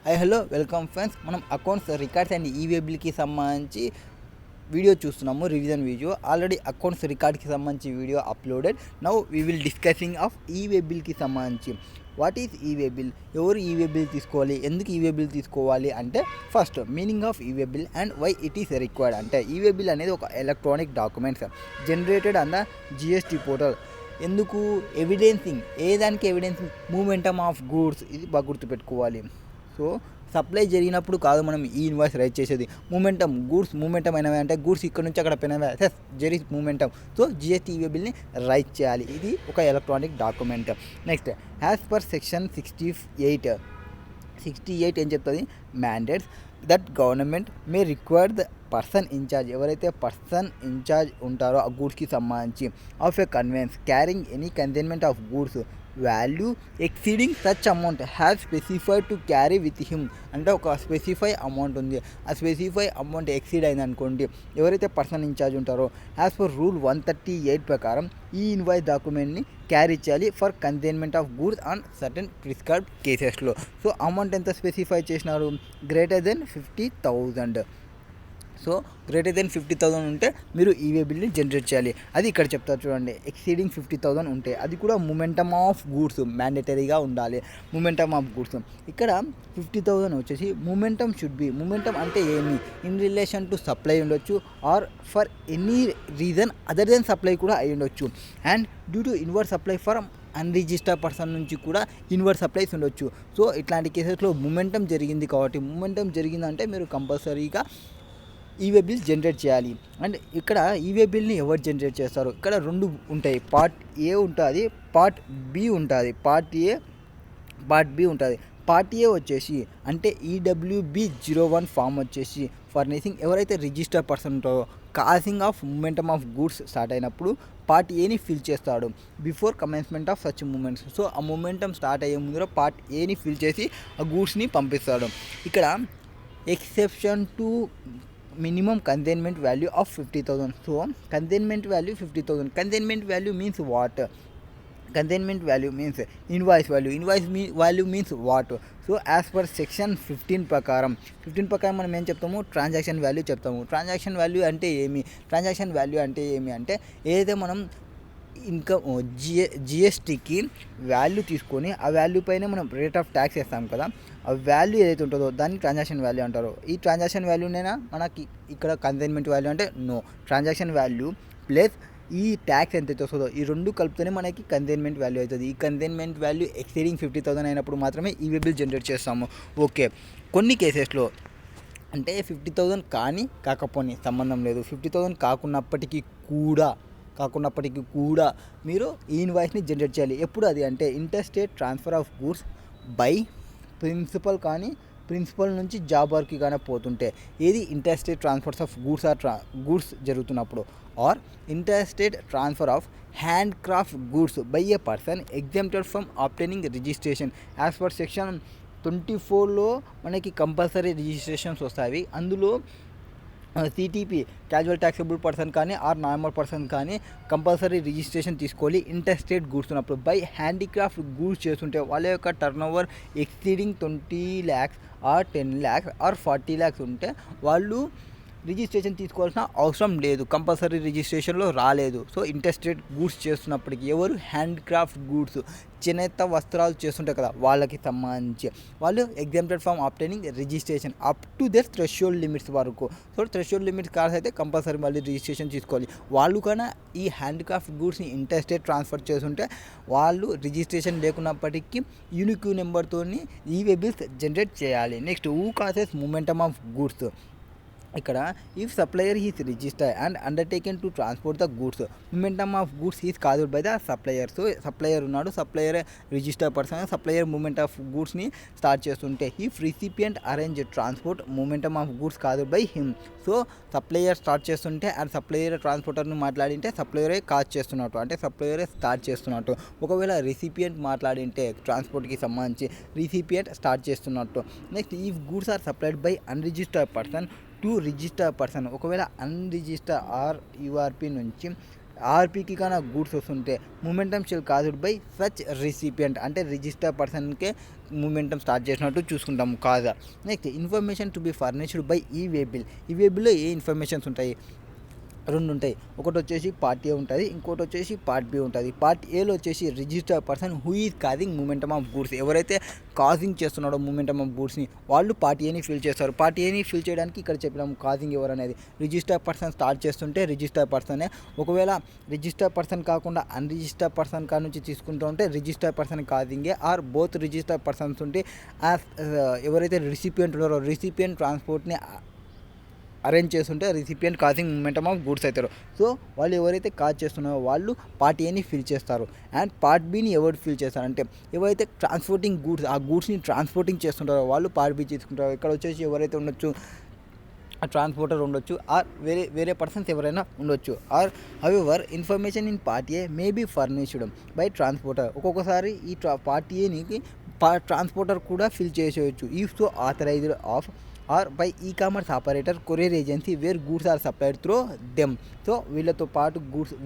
Hello welcome friends. మనం accounts records and e way బిల్కి సంబంధించి వీడియో చూస్తున్నాము, రివిజన్ వీడియో. ఆల్రెడీ అకౌంట్స్ రికార్డ్కి సంబంధించి video uploaded. Now we will discussing of e way బిల్కి సంబంధించి. వాట్ ఈజ్ ఈవే బిల్, ఎవరు ఈవే బిల్ తీసుకోవాలి, ఎందుకు ఈవే బిల్ తీసుకోవాలి అంటే first meaning of e way bill and why it is required. అంటే ఈవే బిల్ అనేది ఒక ఎలక్ట్రానిక్ డాక్యుమెంట్స్ జనరేటెడ్ అన్న జిఎస్టీ పోర్టల్. ఎందుకు ఎవిడెన్సింగ్, ఏ దానికి ఎవిడెన్సింగ్, మూమెంటమ్ ఆఫ్ గూడ్స్. ఇది బాగా గుర్తుపెట్టుకోవాలి. సో సప్లై జరిగినప్పుడు కాదు మనం ఈ ఇన్వాయిస్ రైట్ చేసేది. మూమెంటమ్, గూడ్స్ మూమెంటమ్ అయినవి అంటే గూడ్స్ ఇక్కడ నుంచి అక్కడ పోయినవి, జరి మూమెంటమ్. సో జిఎస్టీ ఈవే బిల్ని రైట్ చేయాలి. ఇది ఒక electronic document. Next as per section 68 ఏం చెప్తుంది, mandates that government may require the person in charge, ఎవరైతే పర్సన్ ఇన్ఛార్జ్ ఉంటారో ఆ గూడ్స్కి సంబంధించి, of a conveyance carrying any consignment of goods value exceeding such amount have specified to carry with him. అంటే ఒక specify amount ఉంది, ఆ స్పెసిఫై అమౌంట్ ఎక్సీడ్ అయింది అనుకోండి, ఎవరైతే పర్సన్ ఇన్ఛార్జ్ ఉంటారో యాజ్ పర్ రూల్ 138 ప్రకారం ఈ ఇన్వాయిస్ డాక్యుమెంట్ని క్యారీ చేయాలి for consignment of goods on certain prescribed కేసెస్లో. సో అమౌంట్ ఎంత స్పెసిఫై చేసినారు, greater than 50,000. So greater than 50,000 ఉంటే మీరు ఈవే బిల్ని జనరేట్ చేయాలి. అది ఇక్కడ చెప్తారు చూడండి, ఎక్సీడింగ్ 50,000 ఉంటే అది కూడా మూమెంటమ్ ఆఫ్ గూడ్స్ మ్యాండేటరీగా ఉండాలి. మూమెంటమ్ ఆఫ్ గూడ్స్ ఇక్కడ 50,000 వచ్చేసి మూమెంటమ్ షుడ్ బి, మూమెంటమ్ అంటే ఏమి, ఇన్ రిలేషన్ టు సప్లై ఉండొచ్చు or for any reason other than supply కూడా అయి ఉండొచ్చు. And due to inverse supply for unregistered person నుంచి కూడా ఇన్వర్స్ సప్లైస్ ఉండొచ్చు. సో ఇట్లాంటి కేసెస్లో మూమెంటమ్ జరిగింది కాబట్టి, మూమెంటమ్ జరిగిందంటే మీరు కంపల్సరీగా ఈవే బిల్ జనరేట్ చేయాలి. అండ్ ఇక్కడ ఈవే బిల్ని ఎవరు జనరేట్ చేస్తారు, ఇక్కడ రెండు ఉంటాయి, పార్ట్ ఏ ఉంటుంది, పార్ట్ బి ఉంటుంది. పార్ట్ బి ఉంటుంది. పార్ట్ ఏ వచ్చేసి అంటే EWB01 ఫామ్ వచ్చేసి ఫర్నిషింగ్, ఎవరైతే రిజిస్టర్ పర్సన్ ఉంటారో causing of momentum of goods start అయినప్పుడు పార్ట్ ఏని ఫిల్ చేస్తాడు before commencement of such movements. So ఆ మూమెంటమ్ స్టార్ట్ అయ్యే ముందర పార్ట్ ఏని ఫిల్ చేసి ఆ గూడ్స్ని పంపిస్తాడు. ఇక్కడ exception to minimum consignment value of 50,000. So consignment value 50,000. Consignment value means what? Consignment value means invoice value. Value means what? So as per section 15 ప్రకారం మనం ఏం చెప్తాము, ట్రాన్సాక్షన్ వాల్యూ చెప్తాము. ట్రాన్సాక్షన్ వాల్యూ అంటే ఏమి అంటే ఏదైతే మనం ఇన్కమ్ జిఎస్టీకి వాల్యూ తీసుకొని ఆ వాల్యూ పైన మనం రేట్ ఆఫ్ ట్యాక్స్ వేస్తాం కదా, ఆ వాల్యూ ఏదైతే ఉంటుందో దాన్ని ట్రాన్సాక్షన్ వాల్యూ అంటారు. ఈ ట్రాన్సాక్షన్ వాల్యూనైనా మనకి ఇక్కడ కన్సైన్మెంట్ వాల్యూ అంటే నో, ట్రాన్సాక్షన్ వాల్యూ ప్లస్ ఈ ట్యాక్స్ ఎంతైతే వస్తుందో ఈ రెండు కలిపితేనే మనకి కన్సైన్మెంట్ వాల్యూ అవుతుంది. ఈ కన్సైన్మెంట్ వాల్యూ ఎక్సీడింగ్ 50,000 అయినప్పుడు మాత్రమే ఈవే బిల్ జనరేట్ చేస్తాము. ఓకే, కొన్ని కేసెస్లో అంటే 50,000 కానీ కాకపోని సంబంధం లేదు, 50,000 కాకున్నప్పటికీ కూడా మీరు ఈ ఇన్వాయిస్ని జనరేట్ చేయాలి. ఎప్పుడు అది అంటే interstate transfer of goods by principal నుంచి జాబర్కి కానీ పోతుంటే, ఏది ఇంటర్స్టేట్ ట్రాన్స్ఫర్స్ ఆఫ్ గూడ్స్ జరుగుతున్నప్పుడు, or interstate transfer of hand craft goods by a person exempted from obtaining registration as per section 24లో మనకి కంపల్సరీ రిజిస్ట్రేషన్స్ వస్తాయి. అందులో సిటీపీ క్యాజువల్ ట్యాక్సబుల్ పర్సన్ కానీ ఆర్ నార్మల్ పర్సన్ కానీ కంపల్సరీ రిజిస్ట్రేషన్ తీసుకోవాలి. Interstate goods ఉన్నప్పుడు by handicraft goods చేస్తుంటే వాళ్ళ యొక్క turnover exceeding 20 lakhs are 10 lakhs are 40 lakhs ఉంటే వాళ్ళు రిజిస్ట్రేషన్ తీసుకోవాల్సిన అవసరం లేదు, కంపల్సరీ రిజిస్ట్రేషన్లో రాలేదు. సో ఇంటర్స్టేట్ గూడ్స్ చేస్తున్నప్పటికీ ఎవరు హ్యాండ్ క్రాఫ్ట్ గూడ్స్, చేనేత వస్త్రాలు చేస్తుంటారు కదా, వాళ్ళకి సంబంధించి వాళ్ళు exempted from obtaining registration up to their threshold limits వరకు. సో థ్రెషోల్డ్ లిమిట్స్ కార్స్ అయితే కంపల్సరీ మళ్ళీ రిజిస్ట్రేషన్ తీసుకోవాలి. వాళ్ళు కన్నా ఈ హ్యాండ్ క్రాఫ్ట్ గూడ్స్ని ఇంటర్స్టేట్ ట్రాన్స్ఫర్ చేస్తుంటే వాళ్ళు రిజిస్ట్రేషన్ లేకున్నప్పటికీ యూనిక్ నెంబర్తో ఈవే బిల్స్ జనరేట్ చేయాలి. Next who causes momentum of goods. ఇక్కడ if supplier is register and undertaken to transport the goods, momentum of goods is caused by the supplier. So supplier ఉన్నాడు, supplier register person, supplier movement of గూడ్స్ని start చేస్తుంటే if recipient arrange transport momentum of goods caused by him. So supplier start చేస్తుంటే and supplier ట్రాన్స్పోర్టర్ని మాట్లాడింటే సప్లయరే cause చేస్తున్నట్టు, అంటే సప్లయరే start చేస్తున్నట్టు. ఒకవేళ రిసిపియంట్ మాట్లాడింటే ట్రాన్స్పోర్ట్కి సంబంధించి రిసిపియంట్ స్టార్ట్ చేస్తున్నట్టు. Next if goods are supplied by unregistered person to register person, ఒకవేళ అన్రిజిస్టర్ ఆర్ యూఆర్పి నుంచి ఆర్పీకి కానీ గూడ్స్ వస్తుంటే momentum shall caused by such recipient అంటే రిజిస్టర్ పర్సన్కే మూమెంటం స్టార్ట్ చేసినట్టు చూసుకుంటాము కాదా. Next information to be furnished by e way bill. ఈ వే బిల్లో ఏ ఇన్ఫర్మేషన్స్ ఉంటాయి, రెండు ఉంటాయి. ఒకటి వచ్చేసి పార్ట్ ఏ ఉంటుంది, ఇంకోటి వచ్చేసి పార్ట్ బి ఉంటుంది. పార్ట్ ఏలో వచ్చేసి register person who is causing momentum of goods, ఎవరైతే కాజింగ్ చేస్తున్నాడో మూమెంటమ్ ఆఫ్ గూడ్స్ని వాళ్ళు పార్ట్ ఏని ఫిల్ చేస్తారు. పార్ట్ ఏని ఫిల్ చేయడానికి ఇక్కడ చెప్పినాము కాజింగ్ ఎవరు అనేది. రిజిస్టర్ పర్సన్ స్టార్ట్ చేస్తుంటే రిజిస్టర్ పర్సనే, ఒకవేళ రిజిస్టర్ పర్సన్ కాకుండా అన్రిజిస్టర్ పర్సన్ కా నుంచి తీసుకుంటూ ఉంటే రిజిస్టర్ పర్సన్ కాజింగే, ఆర్ బోత్ రిజిస్టర్ పర్సన్స్ ఉంటే ఎవరైతే రిసిపియంట్ ఉన్నారో రిసిపియంట్ ట్రాన్స్పోర్ట్ని అరేంజ్ చేస్తుంటే recipient causing momentum of goods అవుతారు. సో వాళ్ళు ఎవరైతే కాజ్ చేస్తున్నారో వాళ్ళు పార్ట్ ఏని ఫిల్ చేస్తారు. అండ్ పార్ట్ బిని ఎవరు ఫిల్ చేస్తారంటే ఎవరైతే ట్రాన్స్పోర్టింగ్ గూడ్స్ ఆ గూడ్స్ని ట్రాన్స్పోర్టింగ్ చేస్తుంటారో వాళ్ళు పార్ట్ బి తీసుకుంటారు. ఇక్కడ వచ్చేసి ఎవరైతే ఉండొచ్చు ట్రాన్స్పోర్టర్ ఉండొచ్చు, ఆర్ వేరే పర్సన్స్ ఎవరైనా ఉండొచ్చు. Or however information in part A may be furnished by transporter. ఒక్కొక్కసారి ఈ పార్ట్ ఏనికి ట్రాన్స్పోర్టర్ కూడా ఫిల్ చేసేయచ్చు if so authorised of or by e-commerce operator courier agency where goods are supplied through them. So వీళ్ళతో పాటు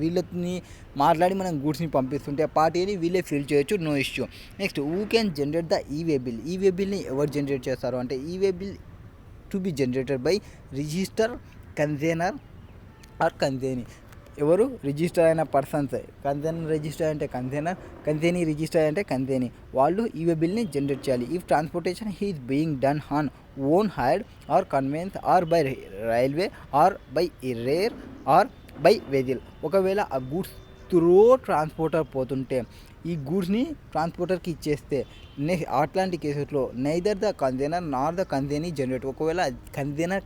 వీళ్ళని మాట్లాడి మనం గూడ్స్ని పంపిస్తుంటే పార్ట్ ఏని వీళ్ళే ఫిల్ చేయొచ్చు, no issue. Next who can generate the e way bill. ఈ వే బిల్ని ఎవరు జనరేట్ చేస్తారు అంటే e way bill to be generated by register consignor or consignee. ఎవరు రిజిస్టర్ అయిన పర్సన్స్, కన్జైనర్ రిజిస్టర్ అంటే కన్జైనీ రిజిస్టర్ అంటే కన్జైనీ, వాళ్ళు ఈ వే బిల్ని జనరేట్ చేయాలి. If transportation is being done on own hired or conveyance or by railway or by air or by vehicle. ఒకవేళ ఆ goods through transporter పోతుంటే ఈ గూడ్స్ని ట్రాన్స్పోర్టర్కి ఇచ్చేస్తే అట్లాంటి కేసెస్లో neither the కన్జైనర్ nor the consignee generate. ఒకవేళ కన్జైనర్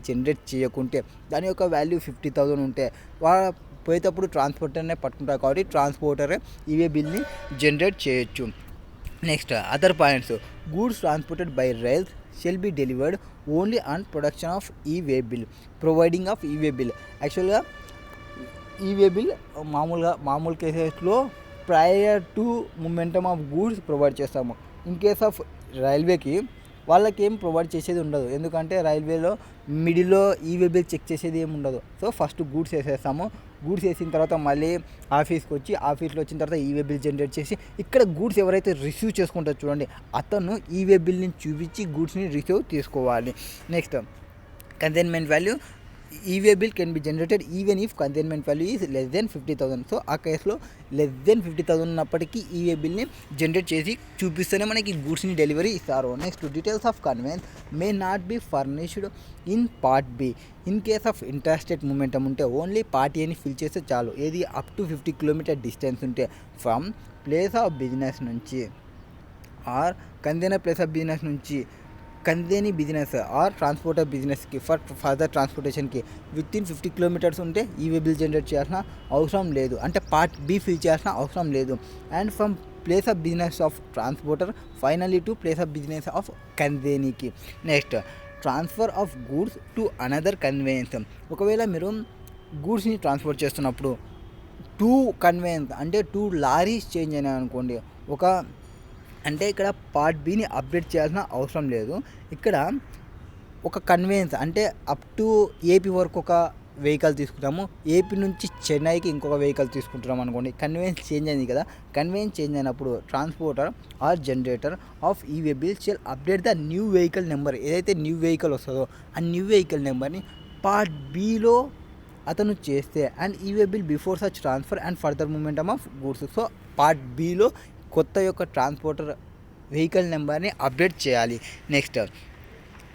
జనరేట్ చేయకుంటే దాని యొక్క వాల్యూ 50,000 ఉంటే పోయేటప్పుడు ట్రాన్స్పోర్టర్నే పట్టుకుంటారు కాబట్టి ట్రాన్స్పోర్టరే ఈవే బిల్ని జనరేట్ చేయొచ్చు. Next other points, goods transported by rails shall be delivered only on production of e way bill, providing of e way bill. యాక్చువల్గా ఈవే బిల్ మామూలు కేసెస్లో prior to momentum of goods provide చేస్తాము. In case of రైల్వేకి వాళ్ళకి ఏం provide చేసేది ఉండదు, ఎందుకంటే రైల్వేలో మిడిల్లో ఈవే బిల్ చెక్ చేసేది ఏమి ఉండదు. సో ఫస్ట్ గూడ్స్ వేసేస్తాము, గూడ్స్ వేసిన తర్వాత మళ్ళీ ఆఫీస్కి వచ్చి ఆఫీస్లో వచ్చిన తర్వాత ఈవే బిల్ జనరేట్ చేసి ఇక్కడ గూడ్స్ ఎవరైతే రిసీవ్ చేసుకుంటారో చూడండి అతను ఈవే బిల్ని చూపించి గూడ్స్ని రిసీవ్ తీసుకోవాలి. Next consignment value. E-way bill can be generated even if consignment value is less than 50,000. So ఆ కేసులో లెస్ దెన్ 50,000 ఉన్నప్పటికీ ఈవే బిల్ని జనరేట్ చేసి చూపిస్తేనే మనకి గూడ్స్ని డెలివరీ ఇస్తారు. Next details of conveyance may not be furnished in part B. In case of interstate momentum ఉంటే only part ఏని ఫిల్ చేస్తే చాలు. ఏది అప్ టు 50 కిలోమీటర్ డిస్టెన్స్ ఉంటే ఫ్రమ్ ప్లేస్ ఆఫ్ బిజినెస్ నుంచి or consignor place of business నుంచి consignee business or transporter బిజినెస్కి further ట్రాన్స్పోర్టేషన్కి విత్ ఇన్ 50 కిలోమీటర్స్ ఉంటే ఈవే బిల్ జనరేట్ చేయాల్సిన అవసరం లేదు, అంటే పార్ట్ బి ఫిల్ చేయాల్సిన అవసరం లేదు. And from place of business of transporter finally to place of business of కన్జైనీకి. Next transfer of goods to another conveyance. ఒకవేళ మీరు గూడ్స్ని ట్రాన్స్పోర్ట్ చేస్తున్నప్పుడు 2 కన్వేయన్స్ అంటే 2 లారీస్ చేంజ్ అయినాయి అనుకోండి, అంటే ఇక్కడ పార్ట్ బిని అప్డేట్ చేయాల్సిన అవసరం లేదు. ఇక్కడ ఒక కన్వేయన్స్ అంటే అప్ టు ఏపీ వరకు ఒక వెహికల్ తీసుకుంటాము, ఏపీ నుంచి చెన్నైకి ఇంకొక వెహికల్ తీసుకుంటున్నాం అనుకోండి, కన్వేయన్స్ చేంజ్ అయింది కదా. కన్వేయన్స్ చేంజ్ అయినప్పుడు transporter or generator of e way bill shall update the new vehicle number. ఏదైతే న్యూ వెహికల్ వస్తుందో ఆ న్యూ వెహికల్ నెంబర్ని పార్ట్ బిలో అతను చేస్తే and e way bill before such transfer and further momentum of goods. So part బిలో కొత్త యొక్క ట్రాన్స్పోర్టర్ వెహికల్ నెంబర్ని అప్డేట్ చేయాలి. Next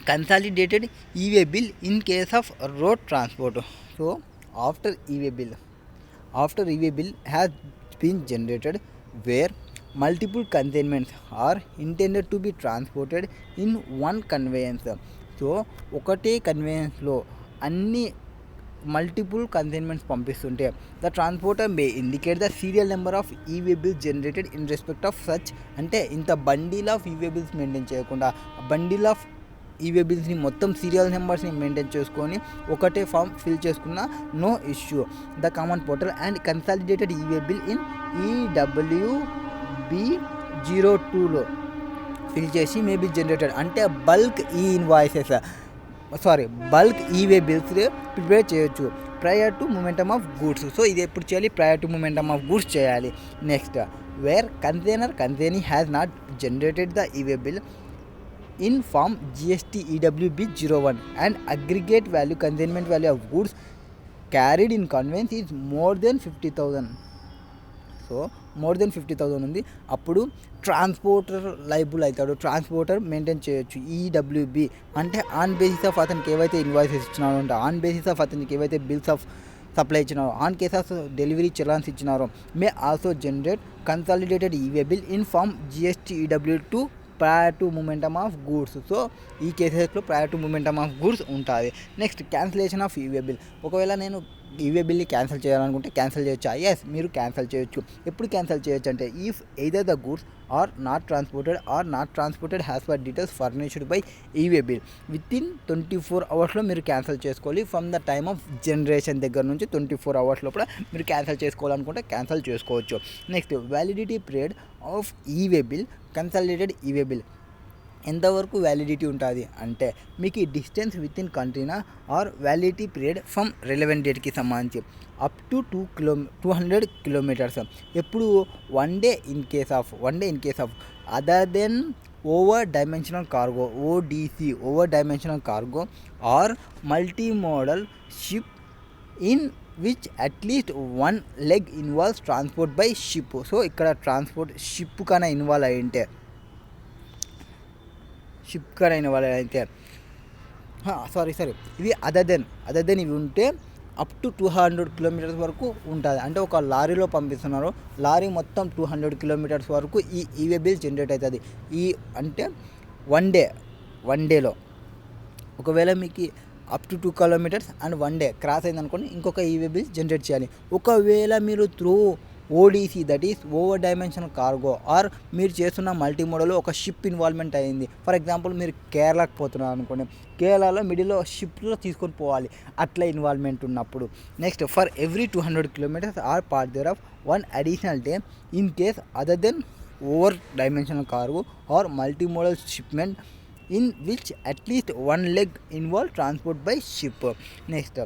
consolidated e way bill in case of road transport. So after e way bill has been generated where multiple consignments are intended to be transported in one conveyance. So ఒకటే కన్వేయన్స్లో అన్ని multiple consignments పంపిస్తుంటే the transporter may indicate the serial number of e way bills generated in respect of such. అంటే ఇంత bundle of e way bills maintain చేయకుండా bundle of e way బిల్స్ని మొత్తం serial నెంబర్స్ని మెయింటైన్ చేసుకొని ఒకటే ఫామ్ ఫిల్ చేసుకున్న no issue. The common portal and consolidated e way bill in EWB02లో ఫిల్ చేసి మే బి జనరేటెడ్. అంటే బల్క్ ఈవే బిల్స్ ప్రిపేర్ చేయొచ్చు. prior to momentum of goods. So ఇది ఎప్పుడు చేయాలి? prior to momentum of goods చేయాలి. Next where consignee has not generated the e-way bill in form GST EWB 01 and aggregate value consignment value of goods carried in conveyance is more than 50,000. So more than 50,000 ఉంది, అప్పుడు transporter liable అవుతాడు. Transporter maintain చేయొచ్చు. EWB అంటే on basis of అతనికి ఏవైతే invoices ఇచ్చినారో అంటే on basis of అతనికి ఏవైతే బిల్స్ ఆఫ్ సప్లై ఇచ్చినారో, on case of delivery challans ఇచ్చినారో, may also generate consolidated e way bill in form GST EW two prior to momentum of goods. So ఈ కేసెస్లో prior to momentum of goods ఉంటుంది. Next cancellation of e way bill. ఒకవేళ నేను ఈవే బిల్ని cancel చేయాలనుకుంటే cancel చేయొచ్చా? ఎస్, మీరు క్యాన్సిల్ చేయొచ్చు. ఎప్పుడు క్యాన్సిల్ చేయొచ్చు అంటే if either the goods are not transported has per details furnished by e-way bill with in 24 అవర్స్లో మీరు క్యాన్సిల్ చేసుకోవాలి. From the time of generation దగ్గర నుంచి 24 అవర్స్ లోపల మీరు క్యాన్సిల్ చేసుకోవాలనుకుంటే క్యాన్సిల్ చేసుకోవచ్చు. Next validity period of e way bill, consolidated e way bill ఎంతవరకు వ్యాలిడిటీ ఉంటుంది అంటే మీకు ఈ డిస్టెన్స్ విత్ ఇన్ కంట్రీనా or validity period from relevant డేట్కి సంబంధించి అప్ టు 200 కిలోమీటర్స్. ఎప్పుడు one day in case of other then over dimensional cargo, ODC over dimensional cargo or multi modal ship in which at least one leg involves transport by ship. So ఇక్కడ transport ship కన్నా involve అయ్యింటే sorry ఇవి other then ఇవి ఉంటే up to 200 kilometres వరకు ఉంటుంది. అంటే ఒక లారీలో పంపిస్తున్నారు, లారీ మొత్తం 200 కిలోమీటర్స్ వరకు ఈ ఈవే బిల్ జనరేట్ అవుతుంది. ఈ అంటే వన్ డేలో ఒకవేళ మీకు up to 2 kilometres and one day cross అయింది అనుకోండి, ఇంకొక ఈవే బిల్ జనరేట్ చేయాలి. ఒకవేళ మీరు through ODC that is over dimensional cargo or మీరు చేస్తున్న మల్టీ మోడల్లో ఒక షిప్ ఇన్వాల్వ్మెంట్ అయింది. ఫర్ ఎగ్జాంపుల్ మీరు కేరళకు పోతున్నారు అనుకోండి, కేరళలో మిడిల్లో షిప్లో తీసుకొని పోవాలి, అట్లా ఇన్వాల్వ్మెంట్ ఉన్నప్పుడు. Next for every 200 kilometres or part there of one additional day in case other then over dimensional cargo or multi modal shipment in which at least one leg involve transport by ship. Next,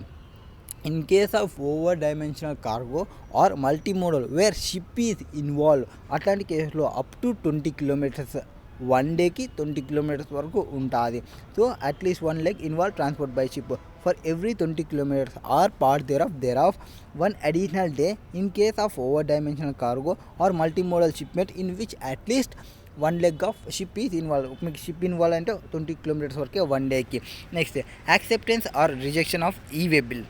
in case of over dimensional cargo or multimodal where ship is involved, అట్లాంటి కేసులో up to 20 kilometres one డేకి 20 kilometres వరకు ఉంటుంది. So at least one leg involve transport by ship for every 20 kilometres or part there of one additional day in case of over dimensional cargo or multimodal shipment in which at least one leg of ship is involve. మీకు ship involve అంటే 20 kilometres వరకే one డేకి. Next acceptance or rejection of e way bill.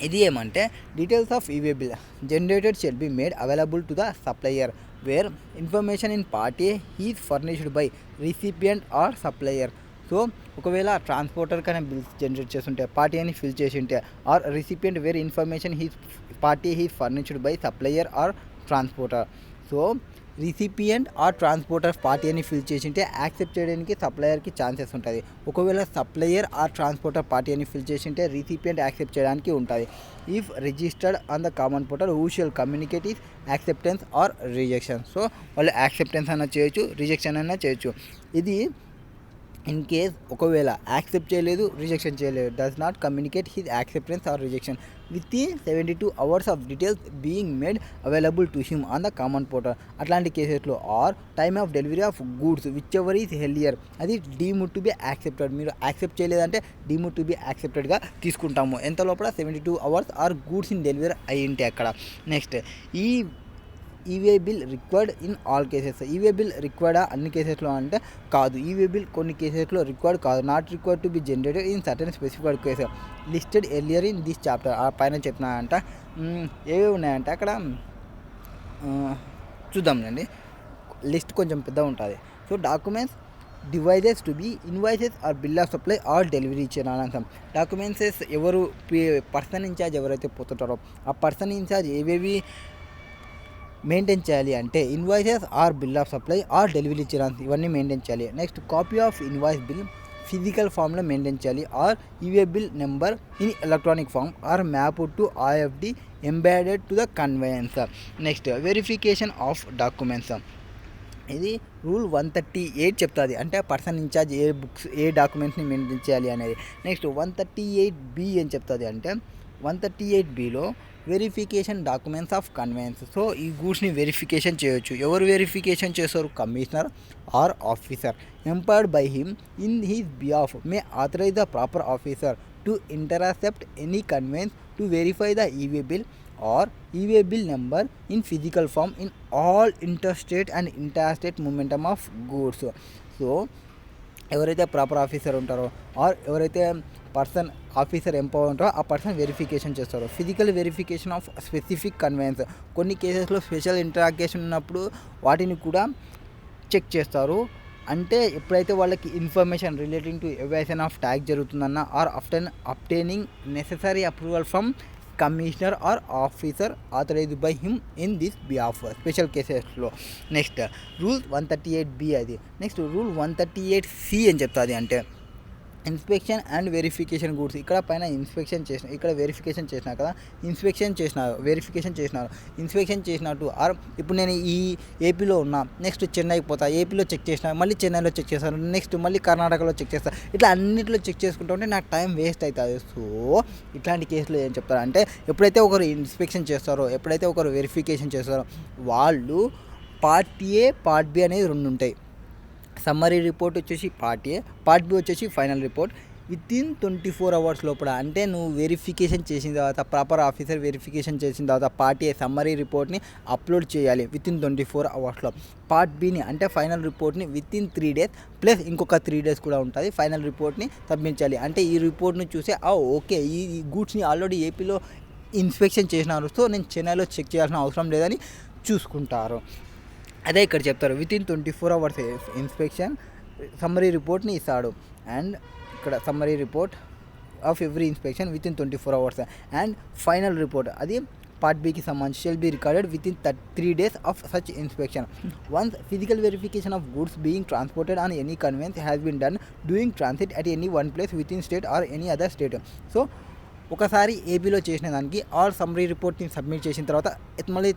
ఇది ఏమంటే details of e way bill generated shall be made available to the supplier where information in part A is furnished by recipient or supplier. So ఒకవేళ transporter కానీ bills generate చేస్తుంటే party అని fill చేసి ఉంటే or recipient where information party is furnished by supplier or transporter. So recipient or transporter party అని fill చేసి ఉంటే accept చేయడానికి సప్లయర్కి ఛాన్సెస్ ఉంటుంది. ఒకవేళ సప్లయర్ ఆర్ ట్రాన్స్పోర్టర్ పార్టీ అని ఫిల్ చేసి ఉంటే రిసిపియంట్ యాక్సెప్ట్ చేయడానికి ఉంటుంది. If registered on the common portal who shall communicate is acceptance or rejection. So వాళ్ళు యాక్సెప్టెన్స్ అయినా చేయొచ్చు, రిజెక్షన్ అయినా చేయొచ్చు. ఇది ఇన్ కేస్ ఒకవేళ యాక్సెప్ట్ చేయలేదు, రిజెక్షన్ చేయలేదు, does not communicate his acceptance or rejection with in 72 hours of details being made available to him on the common portal. అట్లాంటి కేసెస్లో or time of delivery of goods which ever is earlier, అది deemed to be accepted. మీరు accept చేయలేదంటే deemed to be యాక్సెప్టెడ్గా తీసుకుంటాము. ఎంత లోపల 72 hours or goods in delivery అయ్యింటే అక్కడ. Next e way bill required in all cases. E way bill రిక్వైర్డా అన్ని కేసెస్లో అంటే కాదు. ఈవే బిల్ కొన్ని కేసెస్లో రిక్వైర్డ్ కాదు. Not required to be generated in certain specified cases listed earlier in this chapter. ఆ పైన చెప్పినాయంట. ఏవే ఉన్నాయంటే అక్కడ చూద్దాంలేండి, లిస్ట్ కొంచెం పెద్ద ఉంటుంది. So documents devices to be invoices or bill of supply or delivery చేయాలంటాం. డాక్యుమెంట్సెస్ ఎవరు పర్సన్ ఇన్ఛార్జ్ ఎవరైతే పోతుంటారో ఆ పర్సన్ ఇన్ఛార్జ్ ఏవేవి మెయింటైన్ చేయాలి అంటే invoices or bill of supply or delivery చేయాలి, ఇవన్నీ మెయింటైన్ చేయాలి. Next copy of invoice bill physical ఫామ్లో మెయింటైన్ చేయాలి or e way bill number in electronic form or map to IFD embedded to the conveyance. Next verification of documents. ఇది rule 138 చెప్తుంది, అంటే person in charge a డాక్యుమెంట్స్ని maintain చేయాలి అనేది. Next 138B ఏం చెప్తుంది అంటే 138Bలో verification documents of conveyance. So ఈ గూడ్స్ని వెరిఫికేషన్ చేయొచ్చు. ఎవరు వెరిఫికేషన్ చేస్తారు? Commissioner or officer empowered by him in his behalf may authorise the proper officer to intercept any conveyance to verify the e way bill or e way bill number in physical form in all interstate and interstate momentum of goods. So ఎవరైతే proper officer ఉంటారో or ఎవరైతే person officer empower ఉంటారో ఆ person verification చేస్తారు. Physical verification of specific conveyance. కొన్ని కేసెస్లో special interaction ఉన్నప్పుడు వాటిని కూడా చెక్ చేస్తారు. అంటే ఎప్పుడైతే వాళ్ళకి information relating to evasion of tax జరుగుతుందన్న or after obtaining necessary approval from commissioner or officer authorised by him in this behalf special కేసెస్లో. నెక్స్ట్ రూల్ 138B అది. నెక్స్ట్ రూల్ 138C అని చెప్తుంది. అంటే ఇన్స్పెక్షన్ అండ్ వెరిఫికేషన్ గూడ్స్. ఇక్కడ పైన inspection చేసిన, ఇక్కడ వెరిఫికేషన్ చేసినా కదా, వెరిఫికేషన్ చేసినట్టు. ఆర్ ఇప్పుడు నేను ఈ ఏపీలో ఉన్నా, నెక్స్ట్ చెన్నైకి పోతా, ఏపీలో చెక్ చేసిన, మళ్ళీ చెన్నైలో చెక్ చేస్తాను, నెక్స్ట్ మళ్ళీ కర్ణాటకలో చెక్ చేస్తాను, ఇట్లా అన్నింటిలో చెక్ చేసుకుంటూ ఉంటే నాకు టైం వేస్ట్ అవుతుంది. సో ఇట్లాంటి కేసులో ఏం చెప్తారంటే ఎప్పుడైతే ఒకరు ఇన్స్పెక్షన్ చేస్తారో, ఎప్పుడైతే ఒకరు వెరిఫికేషన్ చేస్తారో వాళ్ళు పార్ట్ ఏ పార్ట్ బి అనేది 2 ఉంటాయి. సమ్మరీ రిపోర్ట్ వచ్చేసి పార్ట్ ఏ, పార్ట్ బి వచ్చేసి ఫైనల్ రిపోర్ట్. వితిన్ 24 hours లోపల, అంటే నువ్వు వెరిఫికేషన్ చేసిన తర్వాత, ప్రాపర్ ఆఫీసర్ వెరిఫికేషన్ చేసిన తర్వాత పార్ట్ ఏ సమ్మరీ రిపోర్ట్ని అప్లోడ్ చేయాలి వితిన్ 24 hours. పార్ట్ బిని అంటే ఫైనల్ రిపోర్ట్ని వితిన్ 3 days ప్లస్ ఇంకొక 3 days కూడా ఉంటుంది ఫైనల్ రిపోర్ట్ని సబ్మిట్ చేయాలి. అంటే ఈ రిపోర్ట్ని చూసి ఓకే ఈ గూడ్స్ని ఆల్రెడీ ఏపీలో ఇన్స్పెక్షన్ చేసినారు, సో నేను చెన్నైలో చెక్ చేయాల్సిన అవసరం లేదని చూసుకుంటారు. అదే ఇక్కడ చెప్తారు వితిన్ 24 hours ఇన్స్పెక్షన్ సమ్మరీ రిపోర్ట్ని ఇస్తాడు. అండ్ ఇక్కడ summary report of every inspection within 24 hours. And final report అది పార్ట్ బికి సంబంధించి shall be recorded within 3 days of such inspection. Once physical verification of goods being transported on any conveyance has been done during transit at any one place within state or any other state. So ఒకసారి ఏపీలో చేసిన దానికి all summary రిపోర్ట్ని submit చేసిన తర్వాత మళ్ళీ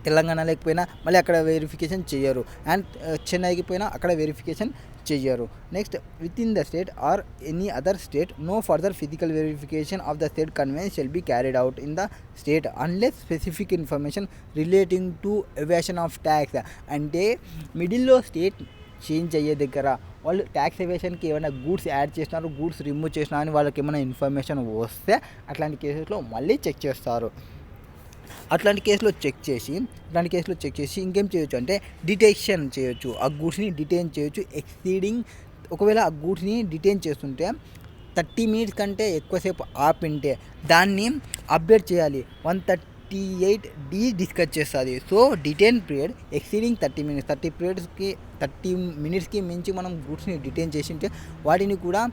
తెలంగాణ లేకపోయినా మళ్ళీ అక్కడ వెరిఫికేషన్ చేయరు, అండ్ చెన్నైకి పోయినా అక్కడ వెరిఫికేషన్ చేయరు. Next within the state or any other state no further physical verification of the state conveyance shall be carried out in the state unless specific information relating to evasion of tax. అంటే మిడిల్లో state change అయ్యే దగ్గర వాళ్ళు tax ఎవేషన్కి ఏమైనా goods add చేసినారు, goods remove చేసినా అని వాళ్ళకి ఏమైనా ఇన్ఫర్మేషన్ వస్తే అట్లాంటి కేసెస్లో మళ్ళీ చెక్ చేస్తారు. అట్లాంటి కేసులో చెక్ చేసి ఇంకేం చేయొచ్చు అంటే డిటెక్షన్ చేయొచ్చు, ఆ గూడ్స్ని డిటైన్ చేయొచ్చు. ఎక్సీడింగ్ ఒకవేళ ఆ గూడ్స్ని డిటైన్ చేస్తుంటే 30 minutes కంటే ఎక్కువసేపు ఆపింటే దాన్ని అప్డేట్ చేయాలి. 138D డిస్కస్ చేస్తుంది. So detain period exceeding 30 minutes, 30 minutesకి మించి మనం గూడ్స్ని డిటైన్ చేసింటే వాటిని కూడా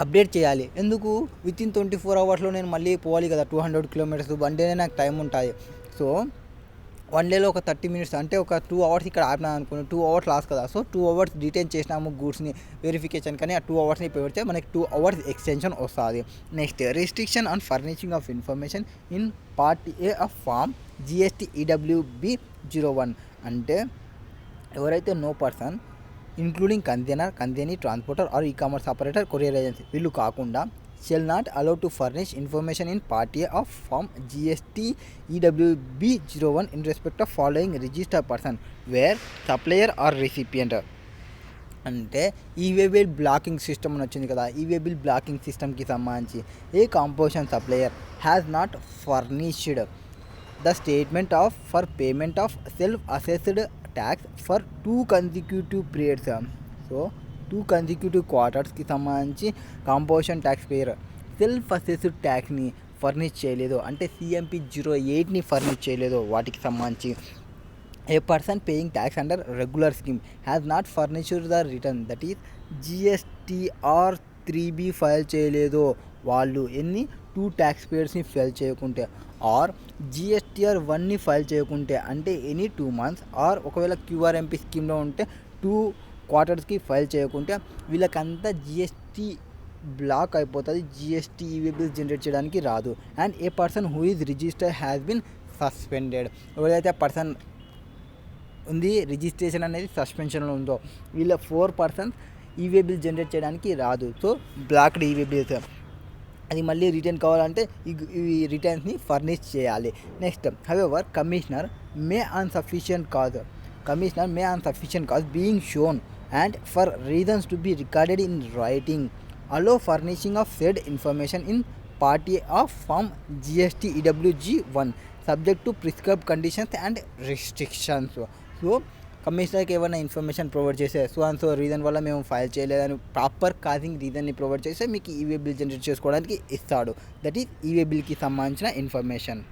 అప్డేట్ చేయాలి. ఎందుకు? వితిన్ 24 hours నేను మళ్ళీ పోవాలి కదా 200 kilometers, 1 day నాకు టైం ఉంటుంది. సో 1 dayలో ఒక 30 minutes అంటే ఒక 2 hours ఇక్కడ ఆపినా అనుకుని 2 hours లాస్ కదా. సో 2 hours డిటైన్ చేసినాము గూడ్స్ని వెరిఫికేషన్, కానీ ఆ 2 hoursని పెడితే మనకి 2 hours ఎక్స్టెన్షన్ వస్తుంది. Next restriction on furnishing of information in part A of form GST EWB 01. అంటే ఎవరైతే no person including container transporter or e commerce operator courier agency వీళ్ళు కాకుండా shall not allow to furnish information in part A of form GST EWB 01 in respect of following registered person where supplier or recipient. అంటే e way bill blocking system అని వచ్చింది కదా, e way bill blocking సిస్టమ్కి సంబంధించి a composition supplier has not furnished the statement of for payment of self assessed tax for 2 consecutive periods. So 2 consecutive quartersకి సంబంధించి composition tax payer self assessed ట్యాక్స్ని furnish చేయలేదు, అంటే CMP 08ని ఫర్నిష్ చేయలేదు, వాటికి సంబంధించి a person paying tax under regular scheme has not furnished the return that is GSTR 3B file చేయలేదు వాళ్ళు ఎన్ని 2 ట్యాక్స్ పేయర్స్ని ఫైల్ చేయకుంటే ఆర్ GSTR 1ని ఫైల్ చేయకుంటే, అంటే ఎనీ 2 months ఆర్ ఒకవేళ QRMP స్కీమ్లో ఉంటే 2 quartersకి ఫైల్ చేయకుంటే వీళ్ళకంతా GST బ్లాక్ అయిపోతుంది, GST ఈవే బిల్స్ జనరేట్ చేయడానికి రాదు. And A person who is register has been suspended. ఎవరైతే పర్సన్ ఉంది రిజిస్ట్రేషన్ అనేది సస్పెన్షన్లో ఉందో వీళ్ళ 4 persons ఈవే బిల్ జనరేట్ చేయడానికి రాదు. సో బ్లాక్డ్ ఈవే బిల్స్ అది మళ్ళీ రిటర్న్ కావాలంటే ఈ రిటర్న్స్ని ఫర్నిష్ చేయాలి. Next however May on sufficient cause being shown and for reasons to be recorded in writing allow furnishing of said information in part A of form GST EWG 1 subject to prescribed conditions and restrictions. So కమిషనర్కి ఏమైనా information provide చేస్తే so reason వల్ల మేము file చేయలేదని proper causing రీజన్ని provide చేస్తే మీకు e-way bill generate చేసుకోవడానికి ఇస్తాడు. దట్ ఈస్ ఈవే బిల్కి సంబంధించిన ఇన్ఫర్మేషన్.